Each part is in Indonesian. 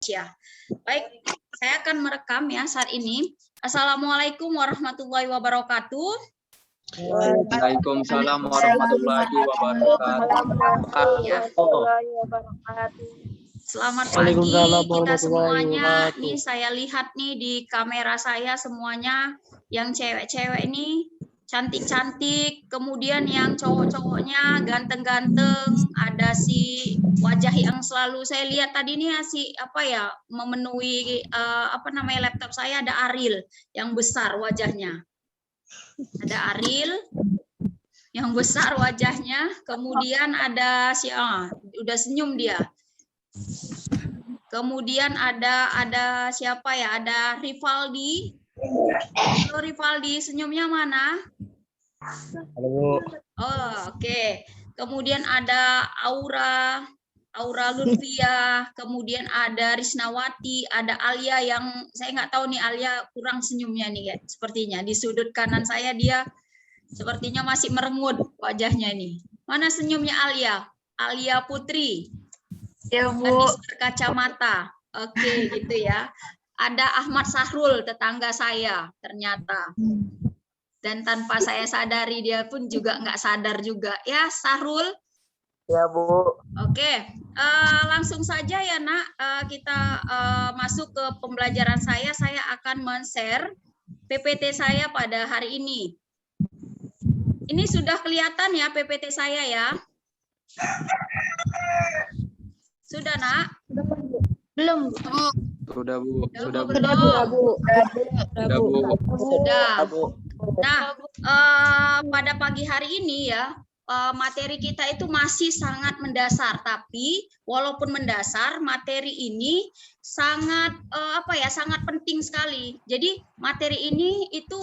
Indonesia. Baik, saya akan merekam ya saat ini. Assalamualaikum warahmatullahi wabarakatuh. Waalaikumsalam warahmatullahi wabarakatuh. Selamat pagi kita semuanya. Nih saya lihat nih di kamera saya semuanya yang cewek-cewek ini cantik-cantik, kemudian yang cowok-cowoknya ganteng-ganteng, ada si wajah yang selalu saya lihat tadi nih si apa ya memenuhi apa namanya laptop saya, ada Ariel yang besar wajahnya. Ada Ariel yang besar wajahnya, kemudian ada si udah senyum dia. Kemudian ada siapa ya? Ada Rivaldi. Halo Rivaldi, senyumnya mana? Halo. Oh, oke. Kemudian ada Aura Lutfia, kemudian ada Risnawati, ada Alia yang saya nggak tahu nih, Alia kurang senyumnya nih ya, sepertinya di sudut kanan saya dia sepertinya masih merengut wajahnya ini. Mana senyumnya Alia? Alia Putri. Ya, Bu. Gadis berkacamata. Oke, gitu ya. Ada Ahmad Sahrul, tetangga saya ternyata. Dan tanpa saya sadari dia pun juga nggak sadar juga. Ya, Sahrul. Ya, Bu. Oke, langsung saja ya Nak, kita masuk ke pembelajaran saya. Saya akan men-share PPT saya pada hari ini. Ini sudah kelihatan ya PPT saya ya? Sudah Nak? Belum. Sudah Bu. Sudah Bu. Sudah. Nah, pada pagi hari ini ya, materi kita itu masih sangat mendasar, tapi walaupun mendasar, materi ini sangat sangat penting sekali. Jadi materi ini itu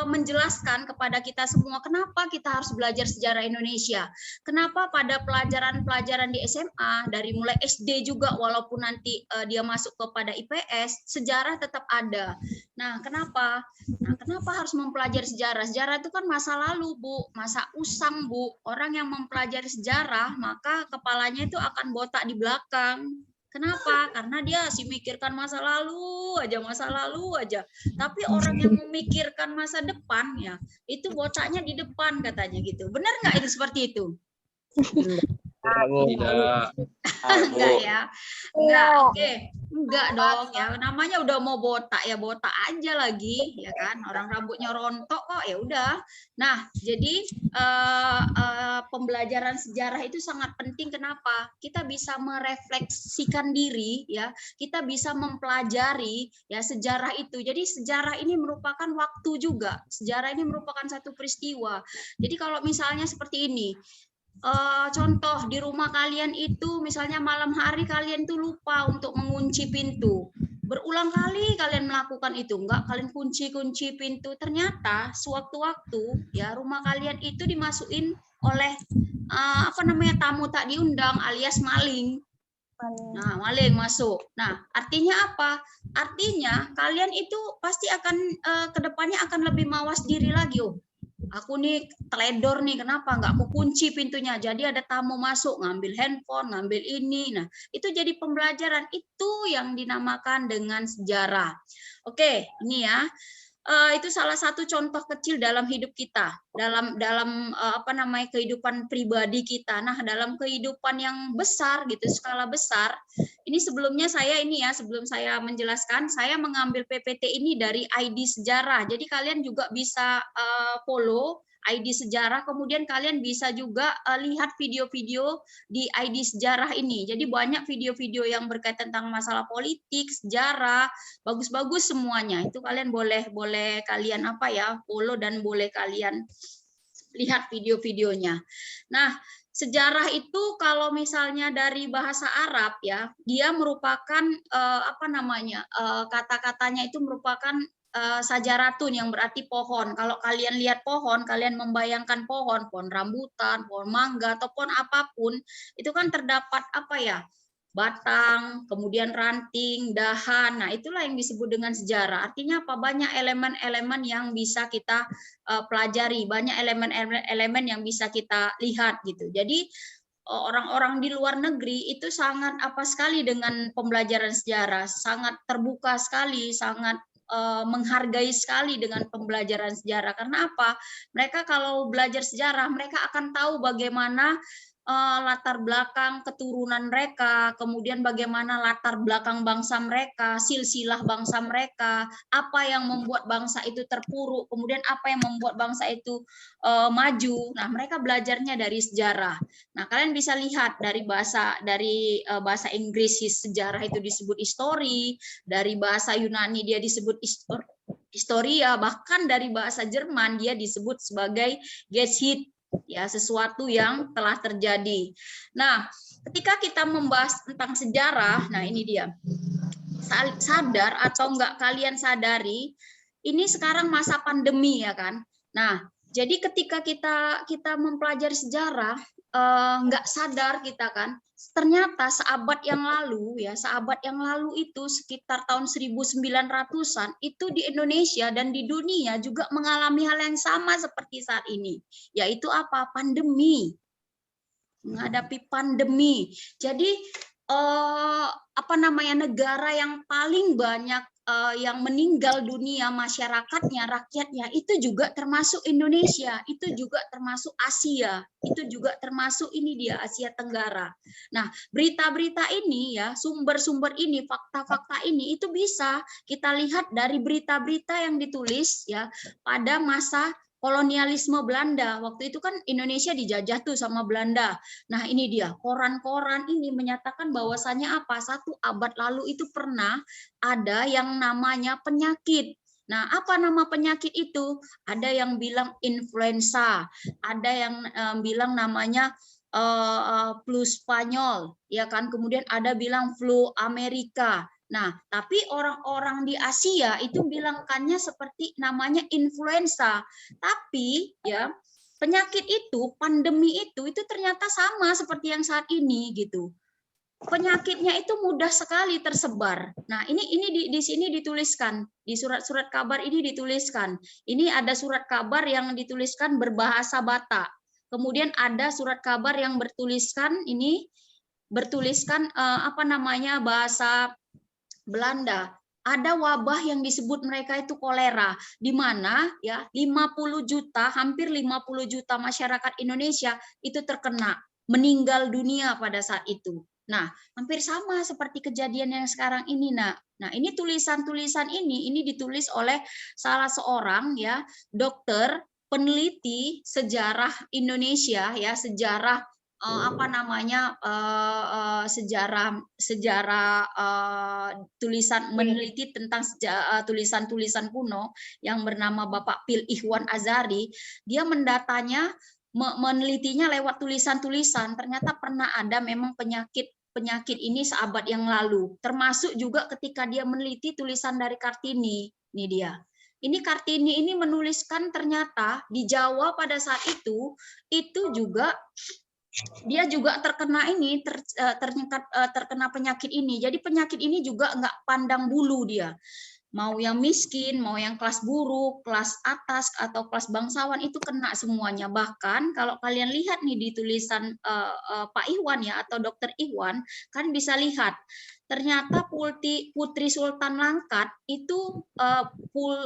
menjelaskan kepada kita semua kenapa kita harus belajar sejarah Indonesia. Kenapa pada pelajaran-pelajaran di SMA dari mulai SD juga walaupun nanti dia masuk kepada IPS, sejarah tetap ada. Nah, kenapa? Nah, kenapa harus mempelajari sejarah? Sejarah itu kan masa lalu, Bu, masa usang, Bu. Orang yang mempelajari sejarah, maka kepalanya itu akan botak di belakang. Kenapa? Karena dia sih mikirkan masa lalu aja. Tapi orang yang memikirkan masa depan ya, itu botaknya di depan katanya gitu. Benar nggak itu seperti itu? Tidak. Enggak ya? Enggak, oke. Enggak dong ya. Namanya udah mau botak ya botak aja lagi, ya kan? Orang rambutnya rontok kok, ya udah. Nah, jadi pembelajaran sejarah itu sangat penting. Kenapa? Kita bisa merefleksikan diri ya. Kita bisa mempelajari ya sejarah itu. Jadi sejarah ini merupakan waktu juga. Sejarah ini merupakan satu peristiwa. Jadi kalau misalnya seperti ini, contoh di rumah kalian itu misalnya malam hari kalian tuh lupa untuk mengunci pintu, berulang kali kalian melakukan itu, enggak kalian kunci pintu, ternyata sewaktu-waktu ya rumah kalian itu dimasukin oleh tamu tak diundang alias maling. Nah, maling masuk. Nah, artinya apa? Artinya kalian itu pasti akan kedepannya akan lebih mawas diri lagi. Aku nih teledor nih, kenapa nggak aku kunci pintunya? Jadi ada tamu masuk, ngambil handphone, ngambil ini. Nah, itu jadi pembelajaran. Itu yang dinamakan dengan sejarah. Oke, ini ya. Itu salah satu contoh kecil dalam hidup kita, dalam kehidupan pribadi kita. Nah, dalam kehidupan yang besar gitu, skala besar. Ini sebelum saya menjelaskan, saya mengambil PPT ini dari ID Sejarah. Jadi kalian juga bisa follow ID Sejarah, kemudian kalian bisa juga lihat video-video di ID Sejarah ini. Jadi banyak video-video yang berkaitan tentang masalah politik, sejarah, bagus-bagus semuanya. Itu kalian boleh kalian follow dan boleh kalian lihat video-videonya. Nah, sejarah itu kalau misalnya dari bahasa Arab ya, dia merupakan kata-katanya itu merupakan sajaratun yang berarti pohon. Kalau kalian lihat pohon, kalian membayangkan pohon rambutan, pohon mangga atau pohon apapun, itu kan terdapat batang, kemudian ranting, dahan. Nah, itulah yang disebut dengan sejarah. Artinya apa? Banyak elemen-elemen yang bisa kita pelajari, banyak elemen-elemen yang bisa kita lihat gitu. Jadi orang-orang di luar negeri itu sangat apa sekali dengan pembelajaran sejarah, sangat terbuka sekali, sangat menghargai sekali dengan pembelajaran sejarah. Karena apa? Mereka kalau belajar sejarah, mereka akan tahu bagaimana latar belakang keturunan mereka, kemudian bagaimana latar belakang bangsa mereka, silsilah bangsa mereka, apa yang membuat bangsa itu terpuruk, kemudian apa yang membuat bangsa itu maju. Nah, mereka belajarnya dari sejarah. Nah, kalian bisa lihat dari bahasa Inggris sejarah itu disebut history, dari bahasa Yunani dia disebut historia, bahkan dari bahasa Jerman dia disebut sebagai Geschichte, ya, sesuatu yang telah terjadi. Nah, ketika kita membahas tentang sejarah, nah ini dia. Sadar atau enggak kalian sadari, ini sekarang masa pandemi ya kan. Nah, jadi ketika kita mempelajari sejarah, enggak sadar kita kan, ternyata seabad yang lalu itu sekitar tahun 1900-an itu di Indonesia dan di dunia juga mengalami hal yang sama seperti saat ini, yaitu apa? Pandemi. Menghadapi pandemi. Jadi negara yang paling banyak yang meninggal dunia masyarakatnya, rakyatnya, itu juga termasuk Indonesia, itu juga termasuk Asia, itu juga termasuk ini dia Asia Tenggara. Nah, berita-berita ini ya, sumber-sumber ini, fakta-fakta ini itu bisa kita lihat dari berita-berita yang ditulis ya pada masa kolonialisme Belanda. Waktu itu kan Indonesia dijajah tuh sama Belanda. Nah, ini dia, koran-koran ini menyatakan bahwasannya apa? 1 abad lalu itu pernah ada yang namanya penyakit. Nah, apa nama penyakit itu? Ada yang bilang influenza, ada yang bilang namanya flu Spanyol, ya kan? Kemudian ada bilang flu Amerika. Nah, tapi orang-orang di Asia itu bilangkannya seperti namanya influenza. Tapi ya, penyakit itu, pandemi itu ternyata sama seperti yang saat ini gitu. Penyakitnya itu mudah sekali tersebar. Nah, ini di sini dituliskan, di surat-surat kabar ini dituliskan. Ini ada surat kabar yang dituliskan berbahasa Batak. Kemudian ada surat kabar yang bertuliskan bahasa Belanda. Ada wabah yang disebut mereka itu kolera, di mana ya 50 juta, hampir 50 juta masyarakat Indonesia itu terkena, meninggal dunia pada saat itu. Nah, hampir sama seperti kejadian yang sekarang ini, Nah, ini tulisan-tulisan ini ditulis oleh salah seorang ya dokter peneliti sejarah Indonesia ya, sejarah tulisan meneliti tentang tulisan-tulisan kuno yang bernama Bapak Pil Ihwan Azari. Dia menelitinya lewat tulisan-tulisan. Ternyata pernah ada memang penyakit ini seabad yang lalu. Termasuk juga ketika dia meneliti tulisan dari Kartini. Ini dia. Ini Kartini ini menuliskan ternyata di Jawa pada saat itu juga dia juga terkena terkena penyakit ini. Jadi penyakit ini juga nggak pandang bulu dia. Mau yang miskin, mau yang kelas buruk, kelas atas atau kelas bangsawan itu kena semuanya. Bahkan kalau kalian lihat nih di tulisan Pak Ihwan ya atau Dokter Ihwan, kan bisa lihat ternyata Putri Sultan Langkat itu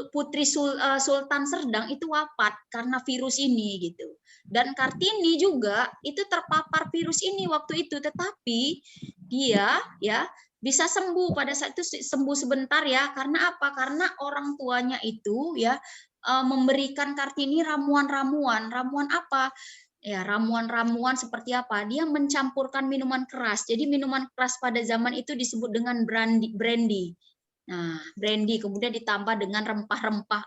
Putri Sultan Serdang itu wafat karena virus ini gitu. Dan Kartini juga itu terpapar virus ini waktu itu, tetapi dia ya bisa sembuh pada saat itu, sembuh sebentar ya. Karena apa? Karena orang tuanya itu ya memberikan Kartini ramuan-ramuan. Ramuan apa? Ya, ramuan-ramuan seperti apa? Dia mencampurkan minuman keras. Jadi minuman keras pada zaman itu disebut dengan brandy. Nah, brandy kemudian ditambah dengan rempah-rempah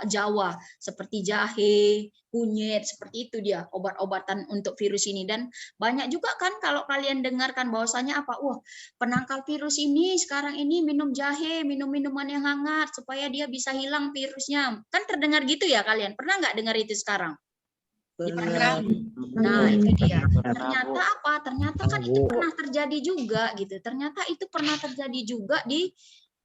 Jawa seperti jahe, kunyit, seperti itu dia obat-obatan untuk virus ini. Dan banyak juga kan kalau kalian dengarkan bahwasanya apa? Wah, penangkal virus ini sekarang ini minum jahe, minum minuman yang hangat supaya dia bisa hilang virusnya. Kan terdengar gitu ya kalian? Pernah nggak dengar itu sekarang? Benar. Nah, itu dia. Ternyata apa? Ternyata kan itu pernah terjadi juga gitu. Ternyata itu pernah terjadi juga di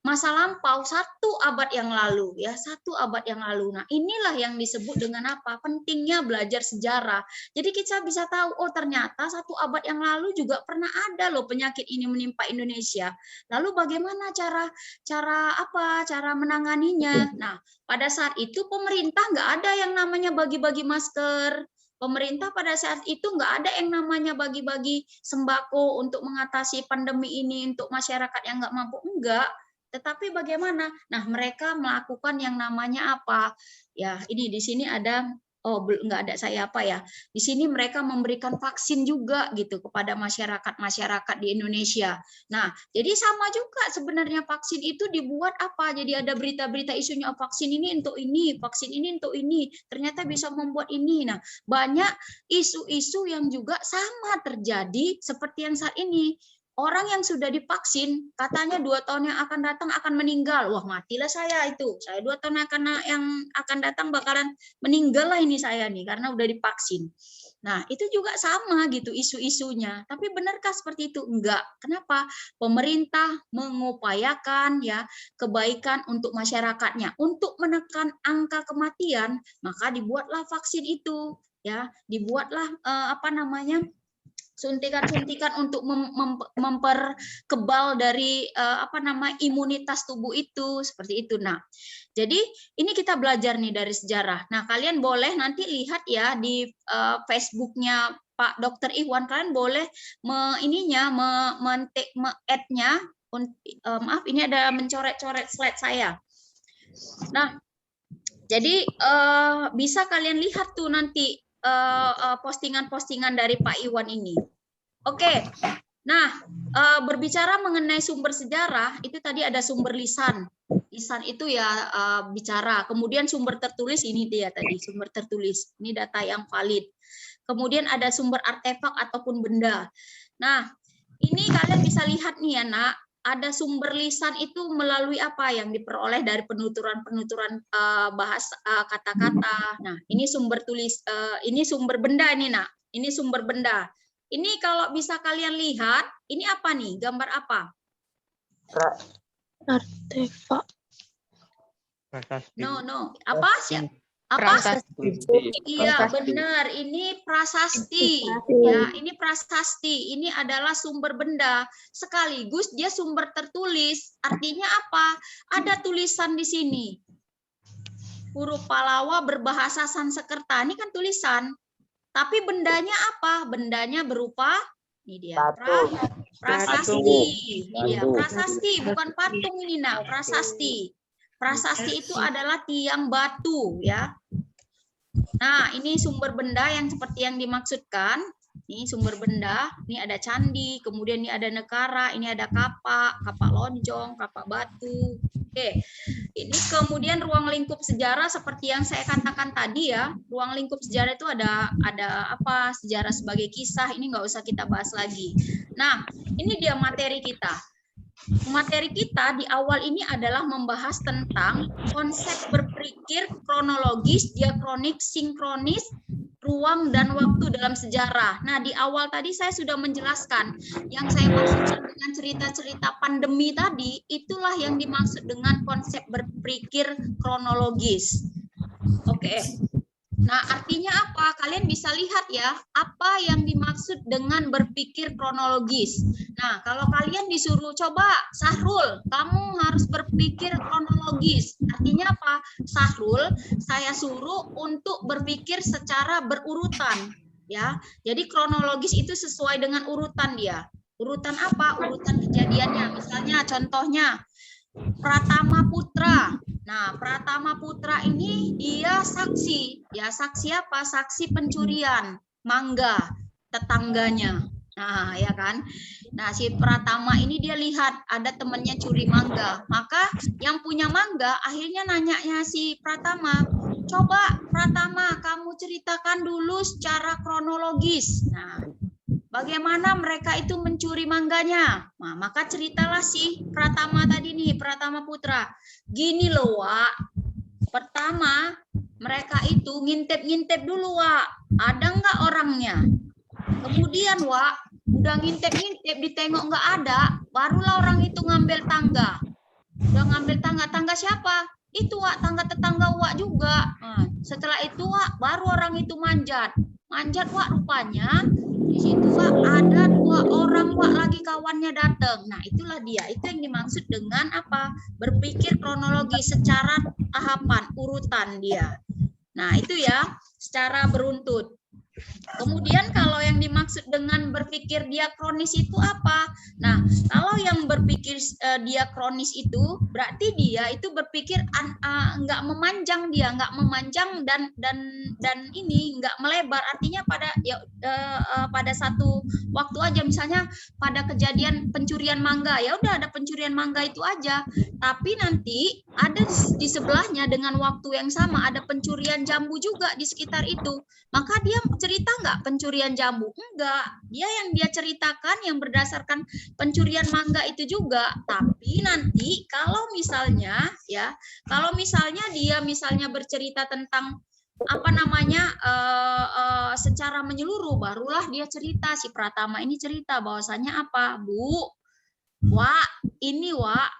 masa lampau 1 abad yang lalu, ya 1 abad yang lalu. Nah, inilah yang disebut dengan apa? Pentingnya belajar sejarah. Jadi kita bisa tahu, oh ternyata 1 abad yang lalu juga pernah ada loh penyakit ini menimpa Indonesia. Lalu bagaimana cara menanganinya? Nah, pada saat itu pemerintah nggak ada yang namanya bagi-bagi masker. Pemerintah pada saat itu nggak ada yang namanya bagi-bagi sembako untuk mengatasi pandemi ini untuk masyarakat yang nggak mampu, enggak. Tetapi bagaimana? Nah, mereka melakukan yang namanya apa? Ya, ini di sini ada, nggak ada saya apa ya. Di sini mereka memberikan vaksin juga gitu kepada masyarakat di Indonesia. Nah, jadi sama juga sebenarnya vaksin itu dibuat apa? Jadi ada berita-berita isunya, vaksin ini untuk ini, vaksin ini untuk ini. Ternyata bisa membuat ini. Nah, banyak isu-isu yang juga sama terjadi seperti yang saat ini. Orang yang sudah divaksin katanya 2 tahun yang akan datang akan meninggal. Wah, matilah saya itu. Saya 2 tahun yang akan datang bakalan meninggal lah ini saya nih karena udah divaksin. Nah, itu juga sama gitu isu-isunya. Tapi benarkah seperti itu? Enggak. Kenapa? Pemerintah mengupayakan ya kebaikan untuk masyarakatnya. Untuk menekan angka kematian, maka dibuatlah vaksin itu ya. Dibuatlah suntikan-suntikan untuk memperkebal dari imunitas tubuh itu, seperti itu. Nah, jadi ini kita belajar nih dari sejarah. Nah, kalian boleh nanti lihat ya di Facebooknya Pak Dr. Iwan, kalian boleh add-nya. Maaf, ini ada mencoret-coret slide saya. Nah, jadi bisa kalian lihat tuh nanti postingan-postingan dari Pak Iwan ini. Oke, nah berbicara mengenai sumber sejarah, itu tadi ada sumber lisan. Lisan itu ya bicara. Kemudian sumber tertulis, ini dia tadi, sumber tertulis. Ini data yang valid. Kemudian ada sumber artefak ataupun benda. Nah, ini kalian bisa lihat nih ya nak, ada sumber lisan itu melalui apa yang diperoleh dari penuturan-penuturan bahasa kata-kata. Nah, ini sumber ini sumber benda ini nak. Ini sumber benda. Ini kalau bisa kalian lihat, ini apa nih? Gambar apa? Artefak. No. Apa sih? Apa? Iya, benar. Ini prasasti. Ya, ini prasasti. Ini adalah sumber benda. Sekaligus dia sumber tertulis. Artinya apa? Ada tulisan di sini. Huruf Palawa berbahasa Sanskerta. Ini kan tulisan. Tapi bendanya apa? Bendanya berupa ini dia. Prasasti. Ini dia, prasasti, bukan patung ini nah, prasasti. Prasasti itu adalah tiang batu ya. Nah, ini sumber benda yang seperti yang dimaksudkan. Ini sumber benda, ini ada candi, kemudian ini ada nekara, ini ada kapak lonjong, kapak batu. Oke. Ini kemudian ruang lingkup sejarah seperti yang saya katakan tadi ya. Ruang lingkup sejarah itu ada apa? Sejarah sebagai kisah, ini nggak usah kita bahas lagi. Nah, ini dia materi kita. Materi kita di awal ini adalah membahas tentang konsep berpikir kronologis, diakronik, sinkronis, ruang dan waktu dalam sejarah. Nah, di awal tadi saya sudah menjelaskan yang saya maksudkan dengan cerita-cerita pandemi tadi, itulah yang dimaksud dengan konsep berpikir kronologis. Oke. Nah, artinya apa? Kalian bisa lihat ya, apa yang dimaksud dengan berpikir kronologis. Nah, kalau kalian disuruh coba, Sahrul, kamu harus berpikir kronologis. Artinya apa? Sahrul, saya suruh untuk berpikir secara berurutan. Ya, jadi kronologis itu sesuai dengan urutan dia. Urutan apa? Urutan kejadiannya. Misalnya, contohnya, Pratama Putra. Nah, Pratama Putra ini dia saksi. Ya, saksi apa? Saksi pencurian mangga tetangganya. Nah, ya kan? Nah, si Pratama ini dia lihat ada temannya curi mangga. Maka yang punya mangga akhirnya nanyanya si Pratama, "Coba Pratama, kamu ceritakan dulu secara kronologis." Nah, bagaimana mereka itu mencuri mangganya? Nah, maka ceritalah si Pratama tadi nih, Pratama Putra. Gini loh, Wak. Pertama, mereka itu ngintip-ngintip dulu, Wak. Ada nggak orangnya? Kemudian, Wak, udah ngintip-ngintip, ditengok nggak ada, barulah orang itu ngambil tangga. Udah ngambil tangga siapa? Itu Wak, tangga tetangga Wak juga. Nah, setelah itu Wak, baru orang itu manjat. Manjat Wak, rupanya di situ Wak ada 2 orang Wak lagi kawannya datang. Nah, itulah dia. Itu yang dimaksud dengan apa? Berpikir kronologi secara tahapan, urutan dia. Nah, itu ya, secara beruntut. Kemudian kalau yang dimaksud dengan berpikir diakronis itu apa? Nah, kalau yang berpikir diakronis itu berarti dia itu berpikir nggak memanjang, dia nggak memanjang dan ini nggak melebar. Artinya pada pada satu waktu aja, misalnya pada kejadian pencurian mangga, ya udah ada pencurian mangga itu aja. Tapi nanti ada di sebelahnya dengan waktu yang sama ada pencurian jambu juga di sekitar itu. Maka dia cerita nggak pencurian jambu? Enggak. Dia yang dia ceritakan yang berdasarkan pencurian mangga itu juga. Tapi nanti kalau misalnya dia misalnya bercerita tentang apa namanya secara menyeluruh, barulah dia cerita, si Pratama ini cerita bahwasanya apa, Bu, Wak, ini Wak,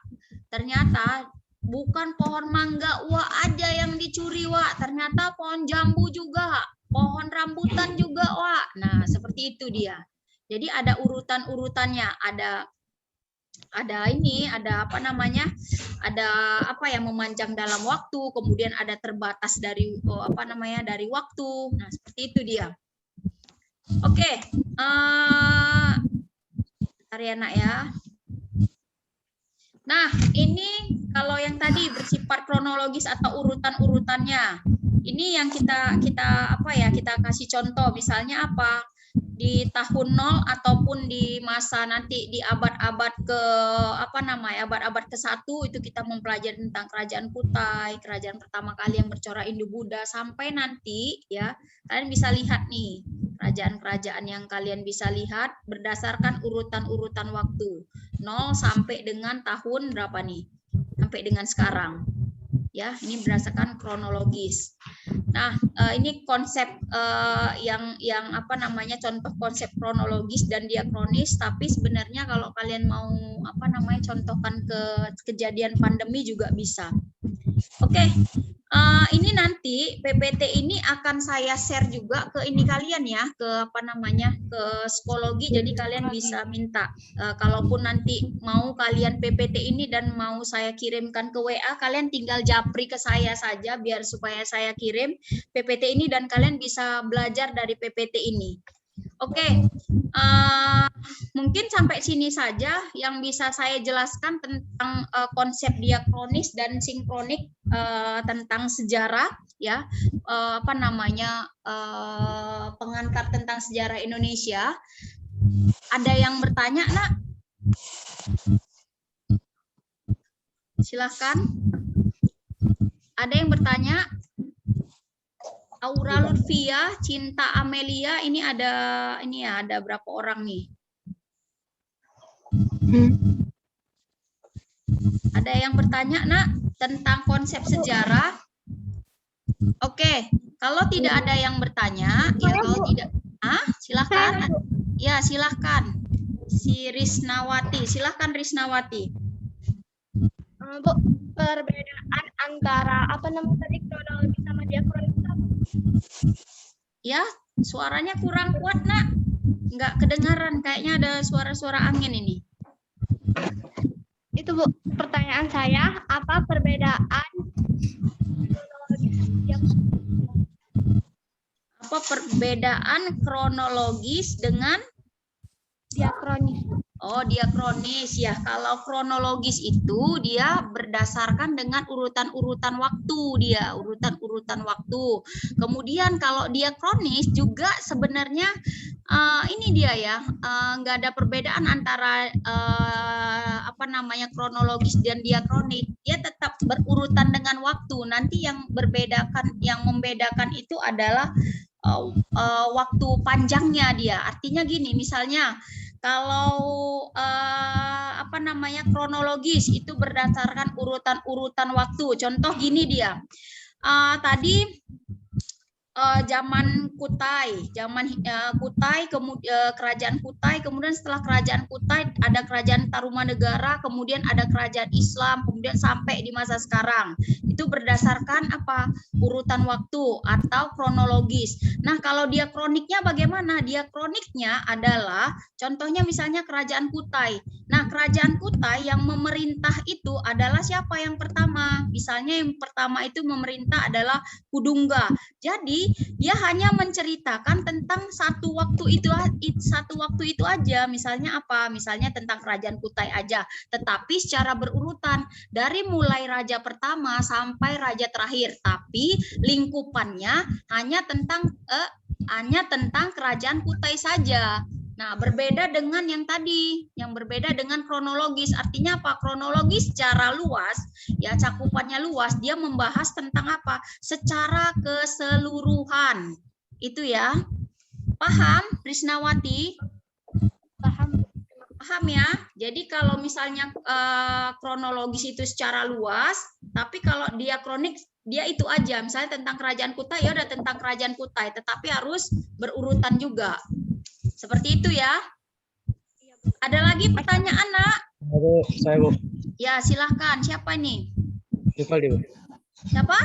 ternyata bukan pohon mangga Wak aja yang dicuri Wak, ternyata pohon jambu juga, pohon rambutan juga Wak. Nah, seperti itu dia. Jadi ada urutan-urutannya, ada apa namanya? Ada apa yang memanjang dalam waktu, kemudian ada terbatas dari dari waktu. Nah, seperti itu dia. Oke. Ariana ya. Nah, ini kalau yang tadi bersifat kronologis atau urutan-urutannya. Ini yang kita kasih contoh, misalnya apa? Di tahun 0 ataupun di masa nanti di abad-abad abad-abad ke-1 itu kita mempelajari tentang kerajaan Kutai, kerajaan pertama kali yang bercorak Hindu-Buddha, sampai nanti ya kalian bisa lihat nih kerajaan-kerajaan yang kalian bisa lihat berdasarkan urutan-urutan waktu 0 sampai dengan tahun berapa nih, sampai dengan sekarang. Ya, ini berdasarkan kronologis. Nah, ini konsep yang contoh konsep kronologis dan diakronis, tapi sebenarnya kalau kalian mau contohkan ke kejadian pandemi juga bisa. Oke. Ini nanti PPT ini akan saya share juga ke ini kalian ya, ke ke psikologi, jadi kalian bisa minta kalaupun nanti mau kalian PPT ini dan mau saya kirimkan ke WA, kalian tinggal japri ke saya saja biar supaya saya kirim PPT ini dan kalian bisa belajar dari PPT ini. Oke. Mungkin sampai sini saja yang bisa saya jelaskan tentang konsep diakronis dan sinkronik tentang sejarah ya, pengantar tentang sejarah Indonesia. Ada yang bertanya, Nak? Silahkan. Ada yang bertanya? Aura Lutfia, Cinta Amelia, ini ada berapa orang nih? Ada yang bertanya, Nak, tentang konsep sejarah? Oke, kalau tidak ada yang bertanya, ya kalau tidak, silahkan. Ya, silahkan. Si Risnawati, silahkan Risnawati. Bu, perbedaan antara kronologi sama diakronis apa? Ya, suaranya kurang kuat, Nak. Nggak kedengaran, kayaknya ada suara-suara angin ini. Itu Bu, pertanyaan saya, apa perbedaan kronologis dengan diakronis? Oh, diakronis ya. Kalau kronologis itu dia berdasarkan dengan urutan-urutan waktu dia, urutan-urutan waktu. Kemudian kalau diakronis juga sebenarnya ini dia ya, nggak ada perbedaan antara kronologis dan diakronis. Dia tetap berurutan dengan waktu. Nanti yang membedakan itu adalah waktu panjangnya dia. Artinya gini, misalnya kalau kronologis itu berdasarkan urutan-urutan waktu. Contoh gini dia. Tadi zaman Kutai, kerajaan Kutai, kemudian setelah kerajaan Kutai ada kerajaan Tarumanegara, kemudian ada kerajaan Islam, kemudian kemudian sampai di masa sekarang. Itu berdasarkan apa? Urutan waktu atau kronologis. Nah, kalau diakroniknya bagaimana? Diakroniknya adalah contohnya misalnya Kerajaan Kutai. Nah, Kerajaan Kutai yang memerintah itu adalah siapa yang pertama? Misalnya yang pertama itu memerintah adalah Kudungga. Jadi, dia hanya menceritakan tentang satu waktu itu aja. Misalnya apa? Misalnya tentang Kerajaan Kutai aja, tetapi secara berurutan dari mulai raja pertama sampai raja terakhir, tapi lingkupannya hanya tentang Kerajaan Kutai saja. Nah, berbeda dengan yang tadi, yang berbeda dengan kronologis. Artinya apa? Kronologis secara luas, ya cakupannya luas, dia membahas tentang apa? Secara keseluruhan. Itu ya. Paham, Risnawati? Paham ya? Jadi kalau misalnya kronologis itu secara luas, tapi kalau diakronik dia itu aja. Misalnya tentang Kerajaan Kutai, ya udah tentang Kerajaan Kutai, tetapi harus berurutan juga. Seperti itu ya. Ada lagi pertanyaan, Nak? Saya, Bu. Ya, silahkan. Siapa nih? Rivaldi, Bu. Siapa?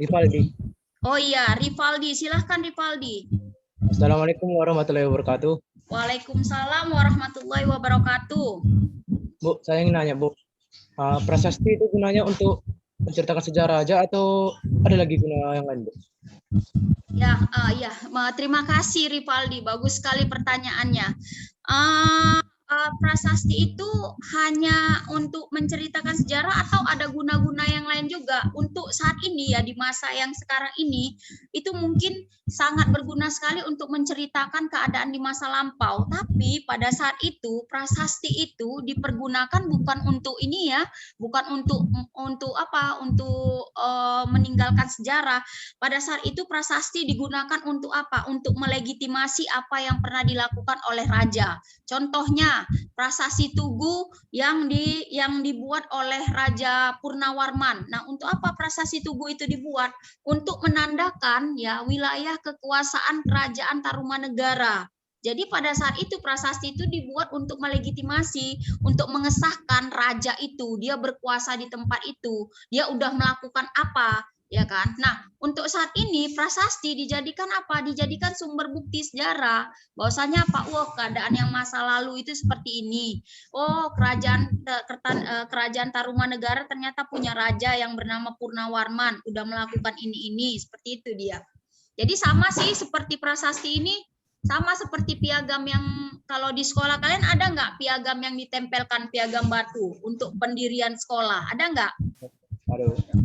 Rivaldi. Oh iya, Rivaldi. Silahkan, Rivaldi. Assalamualaikum warahmatullahi wabarakatuh. Waalaikumsalam warahmatullahi wabarakatuh. Bu, saya ingin nanya, Bu. Prasasti itu gunanya untuk menceritakan sejarah aja atau ada lagi guna yang lain, Bu? Ya, terima kasih Rivaldi, bagus sekali pertanyaannya. Prasasti itu hanya untuk menceritakan sejarah atau ada guna-guna yang lain juga? Untuk saat ini ya, di masa yang sekarang ini, itu mungkin sangat berguna sekali untuk menceritakan keadaan di masa lampau. Tapi pada saat itu prasasti itu dipergunakan bukan untuk ini ya, bukan untuk meninggalkan sejarah. Pada saat itu prasasti digunakan untuk apa? Untuk melegitimasi apa yang pernah dilakukan oleh raja. Contohnya Prasasti Tugu yang dibuat oleh Raja Purnawarman. Nah, untuk apa Prasasti Tugu itu dibuat? Untuk menandakan ya wilayah kekuasaan Kerajaan Tarumanegara. Jadi pada saat itu prasasti itu dibuat untuk melegitimasi, untuk mengesahkan raja itu, dia berkuasa di tempat itu, dia udah melakukan apa, ya kan? Nah, untuk saat ini prasasti dijadikan apa? Dijadikan sumber bukti sejarah. Bahwasanya apa? Wah, keadaan yang masa lalu itu seperti ini. Oh, kerajaan Tarumanegara ternyata punya raja yang bernama Purnawarman, udah melakukan ini, seperti itu dia. Jadi sama sih seperti prasasti ini, sama seperti piagam yang kalau di sekolah kalian ada nggak piagam yang ditempelkan, piagam batu untuk pendirian sekolah? Ada nggak?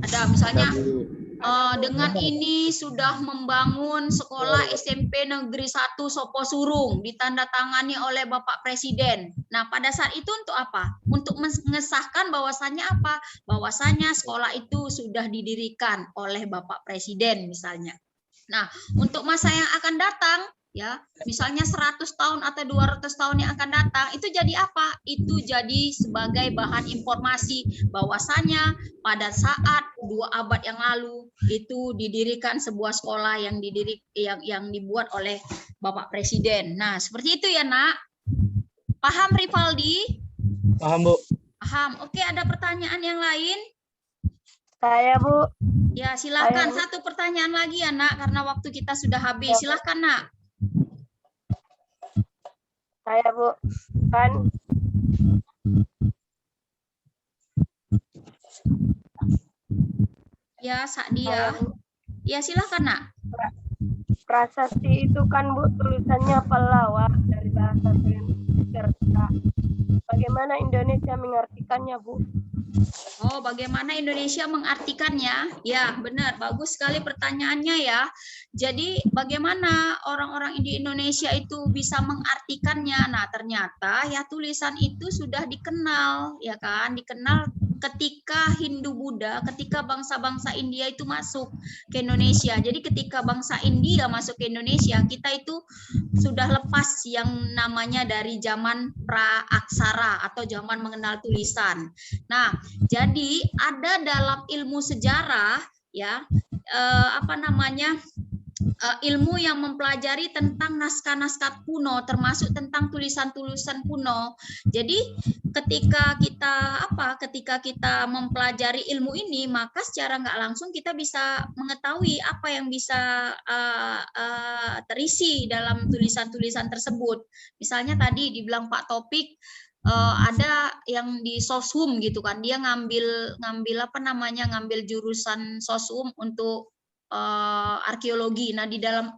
Ada, misalnya dengan ini sudah membangun sekolah SMP Negeri 1 Soposurung, ditandatangani oleh Bapak Presiden. Nah, pada saat itu untuk apa? Untuk mengesahkan bahwasannya apa? Bahwasannya sekolah itu sudah didirikan oleh Bapak Presiden misalnya. Nah, untuk masa yang akan datang, ya, misalnya 100 tahun atau 200 tahun yang akan datang, itu jadi apa? Itu jadi sebagai bahan informasi bahwasanya pada saat 2 abad yang lalu itu didirikan sebuah sekolah yang dibuat oleh Bapak Presiden. Nah, seperti itu ya, Nak. Paham, Rivaldi? Paham, Bu. Paham. Oke, ada pertanyaan yang lain? Saya, Bu. Ya, silakan. Satu pertanyaan lagi ya, Nak, karena waktu kita sudah habis. Silakan, Nak. Saya, Bu. Kan ya, Sakdia. Ya, silakan, Nak. prasasti itu kan, Bu, tulisannya Pallawa dari bahasa Sanskerta. Bagaimana Indonesia mengartikannya, Bu? Oh, bagaimana Indonesia mengartikannya? Ya, benar. Bagus sekali pertanyaannya ya. Jadi, bagaimana orang-orang di Indonesia itu bisa mengartikannya? Nah, ternyata ya tulisan itu sudah dikenal, ya kan? Dikenal ketika Hindu-Buddha, ketika bangsa-bangsa India itu masuk ke Indonesia. Jadi, ketika bangsa India masuk ke Indonesia, kita itu sudah lepas yang namanya dari zaman pra-aksara atau zaman mengenal tulisan. Nah, jadi ada dalam ilmu sejarah ya ilmu yang mempelajari tentang naskah-naskah kuno, termasuk tentang tulisan-tulisan kuno. Jadi ketika kita mempelajari ilmu ini, maka secara nggak langsung kita bisa mengetahui apa yang bisa terisi dalam tulisan-tulisan tersebut. Misalnya tadi dibilang Pak Topik, ada yang di Soshum gitu kan, dia ngambil jurusan Soshum untuk arkeologi. Nah, di dalam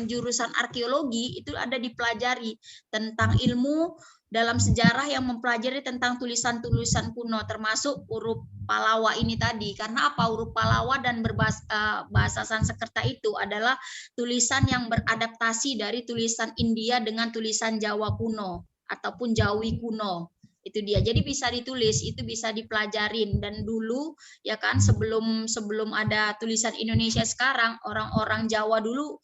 jurusan arkeologi itu ada dipelajari tentang ilmu dalam sejarah yang mempelajari tentang tulisan-tulisan kuno, termasuk huruf Palawa ini tadi. Karena apa? Huruf Palawa dan bahasa Sanskerta itu adalah tulisan yang beradaptasi dari tulisan India dengan tulisan Jawa kuno ataupun Jawi kuno. Itu dia. Jadi bisa ditulis, itu bisa dipelajarin. Dan dulu ya kan, sebelum ada tulisan Indonesia sekarang, orang-orang Jawa dulu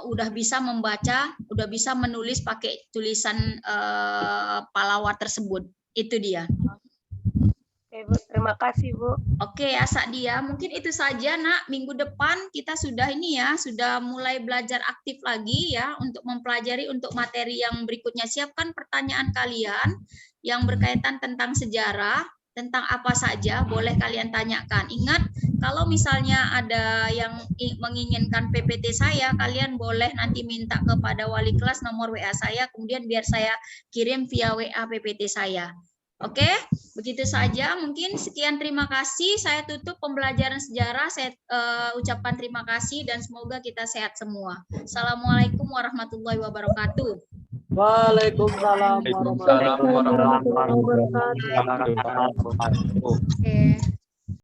udah bisa membaca, udah bisa menulis pakai tulisan Palawa tersebut. Itu dia. Oke, Bu. Terima kasih, Bu. Oke, Asa dia. Mungkin itu saja, Nak. Minggu depan kita sudah sudah mulai belajar aktif lagi ya untuk mempelajari untuk materi yang berikutnya. Siapkan pertanyaan kalian yang berkaitan tentang sejarah, tentang apa saja boleh kalian tanyakan. Ingat, kalau misalnya ada yang menginginkan PPT saya, kalian boleh nanti minta kepada wali kelas nomor WA saya, kemudian biar saya kirim via WA PPT saya. Oke, begitu saja. Mungkin sekian, terima kasih. Saya tutup pembelajaran sejarah. Saya ucapkan terima kasih dan semoga kita sehat semua. Assalamualaikum warahmatullahi wabarakatuh. Waalaikumsalam warahmatullahi wabarakatuh. Oke.